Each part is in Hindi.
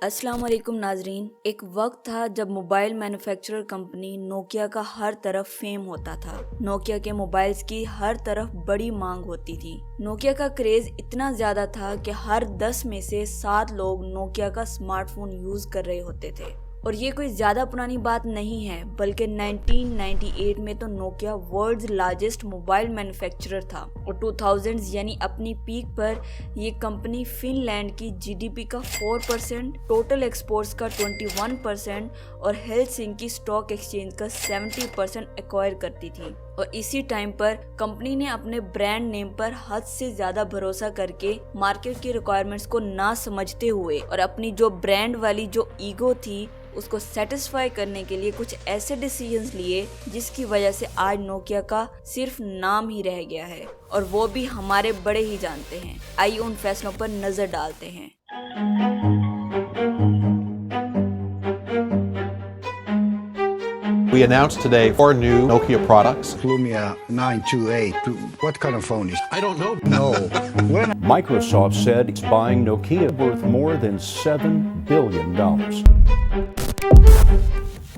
अस्सलाम वालेकुम नाजरीन। एक वक्त था जब मोबाइल मैन्युफैक्चरर कंपनी नोकिया का हर तरफ फेम होता था। नोकिया के मोबाइल्स की हर तरफ बड़ी मांग होती थी। नोकिया का क्रेज इतना ज्यादा था कि हर 10 में से 7 लोग नोकिया का स्मार्टफोन यूज कर रहे होते थे। और ये कोई ज्यादा पुरानी बात नहीं है, बल्कि 1998 में तो Nokia world's largest mobile manufacturer था और 2000s यानी अपनी पीक पर ये कंपनी फिनलैंड की जीडीपी का 4%, टोटल एक्सपोर्ट्स का 21% और हेलसिंकी स्टॉक एक्सचेंज का 70% एक्वायर करती थी। और इसी टाइम पर कंपनी ने अपने ब्रांड नेम पर हद से ज्यादा भरोसा करके मार्केट की रिक्वायरमेंट्स को ना समझते हुए और अपनी जो ब्रांड वाली जो ईगो थी उसको सेटिस्फाई करने के लिए कुछ ऐसे डिसीजंस लिए जिसकी वजह से आज नोकिया का सिर्फ नाम ही रह गया है, और वो भी हमारे बड़े ही जानते हैं। आइए उन फैसलों पर नजर डालते हैं। We announced today 4 new Nokia products. Lumia 928. What kind of phone is? I don't know. No. When? Microsoft said it's buying Nokia worth more than $7 billion.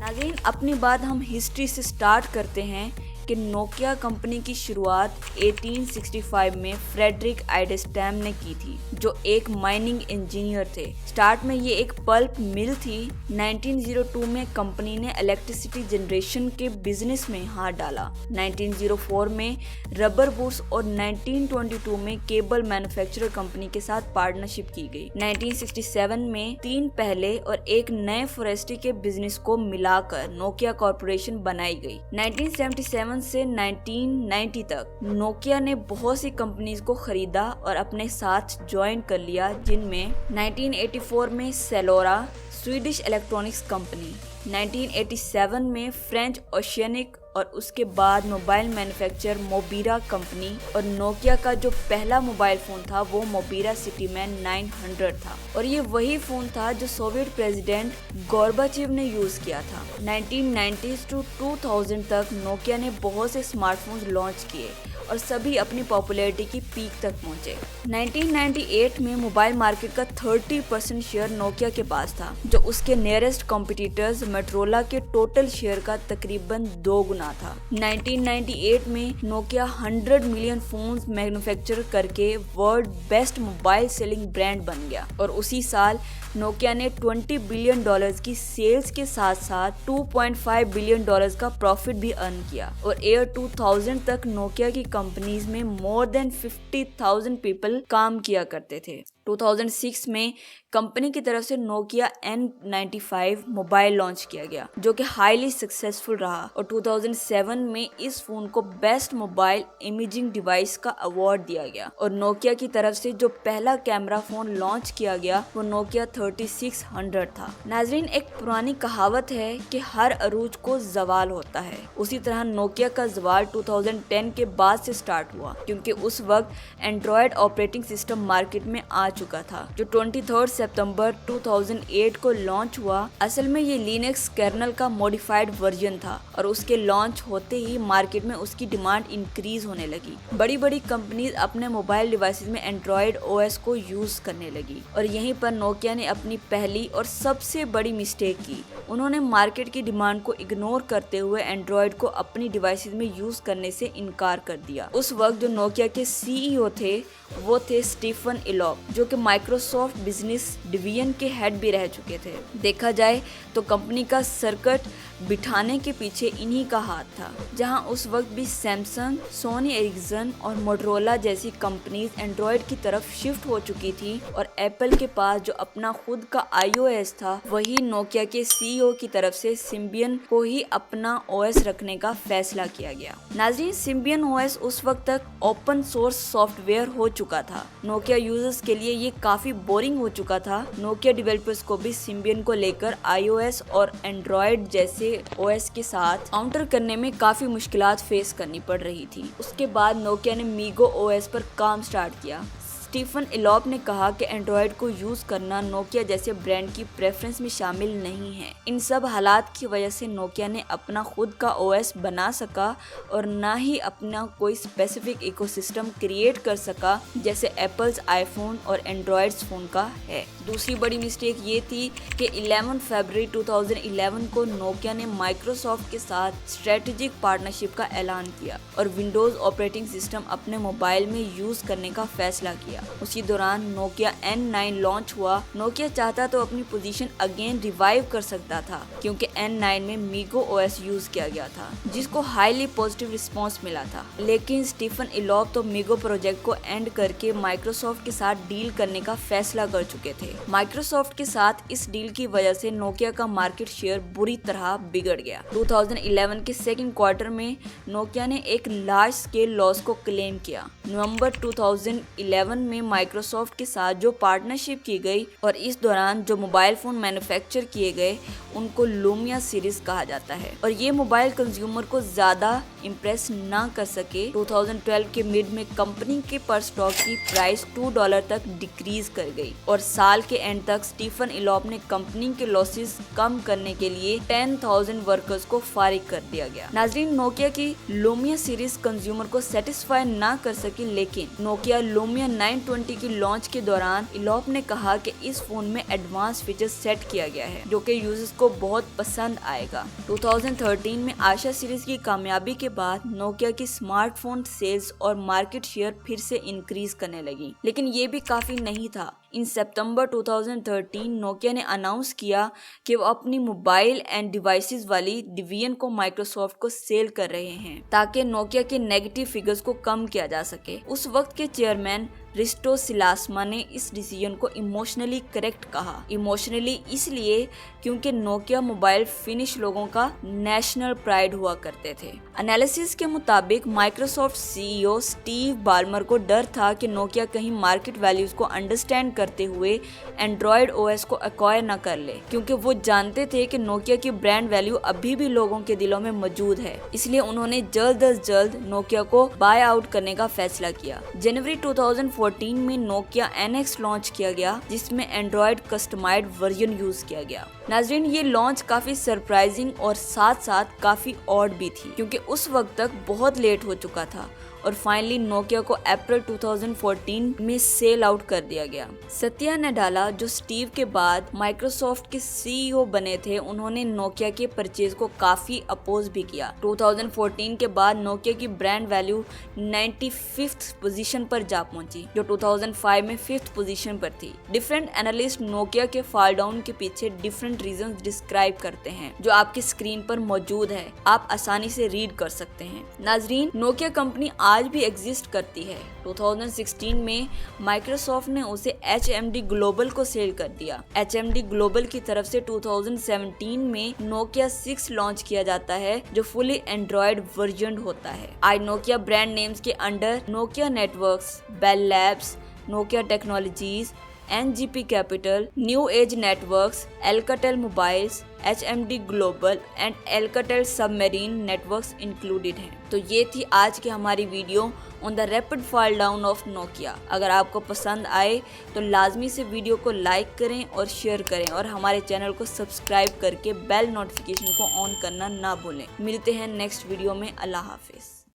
नाज़रीन, अपनी बात हम हिस्ट्री से स्टार्ट करते हैं कि नोकिया कंपनी की शुरुआत 1865 में फ्रेडरिक आइडस्टैम ने की थी, जो एक माइनिंग इंजीनियर थे। स्टार्ट में ये एक पल्प मिल थी। 1902 में कंपनी ने इलेक्ट्रिसिटी जनरेशन के बिजनेस में हाथ डाला। 1904 में रबर बूट्स और 1922 में केबल मैन्युफैक्चरर कंपनी के साथ पार्टनरशिप की गई। 1967 में 3 पहले और एक नए फॉरेस्ट्री के बिजनेस को मिलाकर नोकिया कॉर्पोरेशन बनाई गई। 1977 से 1990 तक नोकिया ने बहुत सी कंपनीज को खरीदा और अपने साथ ज्वाइन कर लिया, जिनमें 1984 में सेलोरा, स्वीडिश इलेक्ट्रॉनिक्स कंपनी, 1987 में फ्रेंच ओशियनिक और उसके बाद मोबाइल मैन्युफैक्चरर मोबीरा कंपनी। और नोकिया का जो पहला मोबाइल फ़ोन था वो मोबीरा सिटीमैन 900 था, और ये वही फ़ोन था जो सोवियत प्रेसिडेंट गोर्बाचेव ने यूज़ किया था। 1990s to 2000 तक नोकिया ने बहुत से स्मार्टफोन्स लॉन्च किए और सभी अपनी पॉपुलैरिटी की पीक तक पहुंचे। 1998 में मोबाइल मार्केट का 30% शेयर नोकिया के पास था, जो उसके नियरेस्ट कॉम्पिटिटर्स मोटोरोला के टोटल शेयर का तकरीबन 2 गुना था। 1998 में नोकिया 100 मिलियन फोन्स मैन्युफैक्चर करके world best mobile selling brand बन गया, और उसी साल नोकिया ने $20 बिलियन की सेल्स के साथ साथ $2.5 बिलियन का प्रॉफिट भी अर्न किया। और ईयर 2000 तक नोकिया की कंपनीज में मोर देन 50,000 पीपल काम किया करते थे। 2006 में कंपनी की तरफ से नोकिया N95 मोबाइल लॉन्च किया गया, जो कि हाईली सक्सेसफुल रहा, और 2007 में इस फोन को बेस्ट मोबाइल इमेजिंग डिवाइस का अवार्ड दिया गया। और नोकिया की तरफ से जो पहला कैमरा फोन लॉन्च किया गया वो नोकिया 3600 था। नाजरीन, एक पुरानी कहावत है कि हर अरूज को जवाल होता है। उसी तरह नोकिया का जवाल 2010 के बाद से स्टार्ट हुआ, क्योंकि उस वक्त एंड्रॉयड ऑपरेटिंग सिस्टम मार्केट में आ चुका था, जो 23 सितंबर 2008 को लॉन्च हुआ। असल में ये लिनक्स कर्नल का मॉडिफाइड वर्जन था, और उसके लॉन्च होते ही मार्केट में उसकी डिमांड इंक्रीज होने लगी। बड़ी बड़ी कंपनीज अपने मोबाइल डिवाइसेस में एंड्रॉयड ओएस को यूज करने लगी, और यहीं पर नोकिया ने अपनी पहली और सबसे बड़ी मिस्टेक की। उन्होंने मार्केट की डिमांड को इग्नोर करते हुए एंड्रॉयड को अपनी डिवाइसेस में यूज करने से इनकार कर दिया। उस वक्त जो नोकिया के सीईओ थे वो थे स्टीफन इलॉप, जो कि माइक्रोसॉफ्ट बिजनेस डिवीजन के हेड भी रह चुके थे। देखा जाए तो कंपनी का सर्किट बिठाने के पीछे इन्हीं का हाथ था। जहां उस वक्त भी सैमसंग, सोनी एरिक्सन और मोटोरोला जैसी कंपनीज एंड्रॉयड की तरफ शिफ्ट हो चुकी थी, और एप्पल के पास जो अपना खुद का iOS था, वही नोकिया के सीईओ की तरफ से सिम्बियन को ही अपना ओएस रखने का फैसला किया गया। नाज़रीन, सिम्बियन ओएस उस वक्त तक ओपन सोर्स सॉफ्टवेयर हो चुका था। नोकिया यूजर्स के लिए ये काफी बोरिंग हो चुका था। नोकिया डेवलपर्स को भी सिम्बियन को लेकर iOS और एंड्रॉयड जैसे ओएस के साथ काउंटर करने में काफी मुश्किलात फेस करनी पड़ रही थी। उसके बाद नोकिया ने मीगो ओएस पर काम स्टार्ट किया। स्टीफन इलॉप ने कहा कि एंड्रॉयड को यूज करना नोकिया जैसे ब्रांड की प्रेफरेंस में शामिल नहीं है। इन सब हालात की वजह से नोकिया ने अपना खुद का ओएस बना सका और ना ही अपना कोई स्पेसिफिक इकोसिस्टम क्रिएट कर सका जैसे एप्पल्स आईफोन और एंड्रॉयड्स फोन का है। दूसरी बड़ी मिस्टेक ये थी कि 11 फरवरी 2011 को नोकिया ने माइक्रोसॉफ्ट के साथ स्ट्रेटेजिक पार्टनरशिप का ऐलान किया और विंडोज ऑपरेटिंग सिस्टम अपने मोबाइल में यूज करने का फैसला किया। उसी दौरान नोकिया N9 लॉन्च हुआ। नोकिया चाहता तो अपनी पोजीशन अगेन रिवाइव कर सकता था क्योंकि N9 में मीगो ओएस यूज किया गया था जिसको हाईली पॉजिटिव रिस्पांस मिला था, लेकिन स्टीफन इलॉप तो मीगो प्रोजेक्ट को एंड करके माइक्रोसॉफ्ट के साथ डील करने का फैसला कर चुके थे। माइक्रोसॉफ्ट के साथ इस डील की वजह से नोकिया का मार्केट शेयर बुरी तरह बिगड़ गया। 2011 के सेकंड क्वार्टर में नोकिया ने एक लार्ज स्केल लॉस को क्लेम किया। नवंबर 2011 में माइक्रोसॉफ्ट के साथ जो पार्टनरशिप की गई और इस दौरान जो मोबाइल फोन मैन्युफैक्चर किए गए उनको लूमिया सीरीज कहा जाता है और ये मोबाइल कंज्यूमर को ज्यादा इम्प्रेस ना कर सके। 2012 के मिड में कंपनी के पर स्टॉक की प्राइस $2 तक डिक्रीज कर गई और साल के एंड तक स्टीफन इलॉप ने कंपनी के लॉसेस कम करने के लिए 10,000 वर्कर्स को फारिग कर दिया गया। नाजरीन, नोकिया की लूमिया सीरीज कंज्यूमर को सेटिस्फाई ना कर सकी, लेकिन नोकिया लूमिया 920 की लॉन्च के दौरान इलॉप ने कहा कि इस फोन में एडवांस फीचर्स सेट किया गया है जो कि यूजर्स को बहुत पसंद आएगा। 2013 में आशा सीरीज की कामयाबी के बाद नोकिया की स्मार्टफोन सेल्स और मार्केट शेयर फिर से इंक्रीज करने लगी, लेकिन ये भी काफी नहीं था। इन सितंबर 2013 नोकिया ने अनाउंस किया कि वो अपनी मोबाइल एंड डिवाइसेस वाली डिवीजन को माइक्रोसॉफ्ट को सेल कर रहे हैं ताकि नोकिया के नेगेटिव फिगर्स को कम किया जा सके। उस वक्त के चेयरमैन रिस्टो सिलास्मा ने इस डिसीजन को इमोशनली करेक्ट कहा। इमोशनली इसलिए क्योंकि नोकिया मोबाइल फिनिश लोगों का नेशनल प्राइड हुआ करते थे। एनालिसिस के मुताबिक माइक्रोसॉफ्ट सीईओ स्टीव बाल्मर को डर था कि नोकिया कहीं मार्केट वैल्यूज को अंडरस्टैंड करते हुए एंड्रॉयड ओएस को एक्वायर न कर ले, क्योंकि वो जानते थे कि नोकिया की ब्रांड वैल्यू अभी भी लोगों के दिलों में मौजूद है। इसलिए उन्होंने जल्द अज जल्द नोकिया को बाय आउट करने का फैसला किया। जनवरी 2014 में नोकिया NX लॉन्च किया गया जिसमें एंड्रॉयड कस्टमाइज्ड वर्जन यूज किया गया। नाजरीन, ये लॉन्च काफी सरप्राइजिंग और साथ साथ काफी ऑड भी थी क्योंकि उस वक्त तक बहुत लेट हो चुका था और फाइनली नोकिया को अप्रैल 2014 में सेल आउट कर दिया गया। सत्या नडेला जो स्टीव के बाद माइक्रोसॉफ्ट के सीईओ बने थे, उन्होंने नोकिया के परचेज को काफी अपोज भी किया। 2014 के बाद नोकिया की ब्रांड वैल्यू 95th पोजीशन पर जा पहुंची जो 2005 में 5th पोजीशन पर थी। डिफरेंट एनालिस्ट नोकिया के फॉल डाउन के पीछे डिफरेंट रीजंस डिस्क्राइब करते हैं जो आपकी स्क्रीन पर मौजूद है, आप आसानी से रीड कर सकते हैं। नाजरीन, नोकिया कंपनी आज भी एग्जिस्ट करती है। 2016 में माइक्रोसॉफ्ट ने उसे HMD ग्लोबल को सेल कर दिया। HMD ग्लोबल की तरफ से 2017 में नोकिया 6 लॉन्च किया जाता है जो फुली एंड्रॉयड वर्जन होता है। आज नोकिया ब्रांड नेम्स के under Nokia networks, Bell Labs, Nokia technologies, NGP capital, new age networks, Alcatel mobiles, HMD global and Alcatel submarine networks included हैं। तो ये थी आज की हमारी video on the rapid fall down of Nokia. अगर आपको पसंद आए तो लाजमी से वीडियो को लाइक करें और शेयर करें और हमारे चैनल को सब्सक्राइब करके बेल नोटिफिकेशन को ऑन करना ना भूलें। मिलते हैं नेक्स्ट वीडियो में। अल्लाह हाफिज।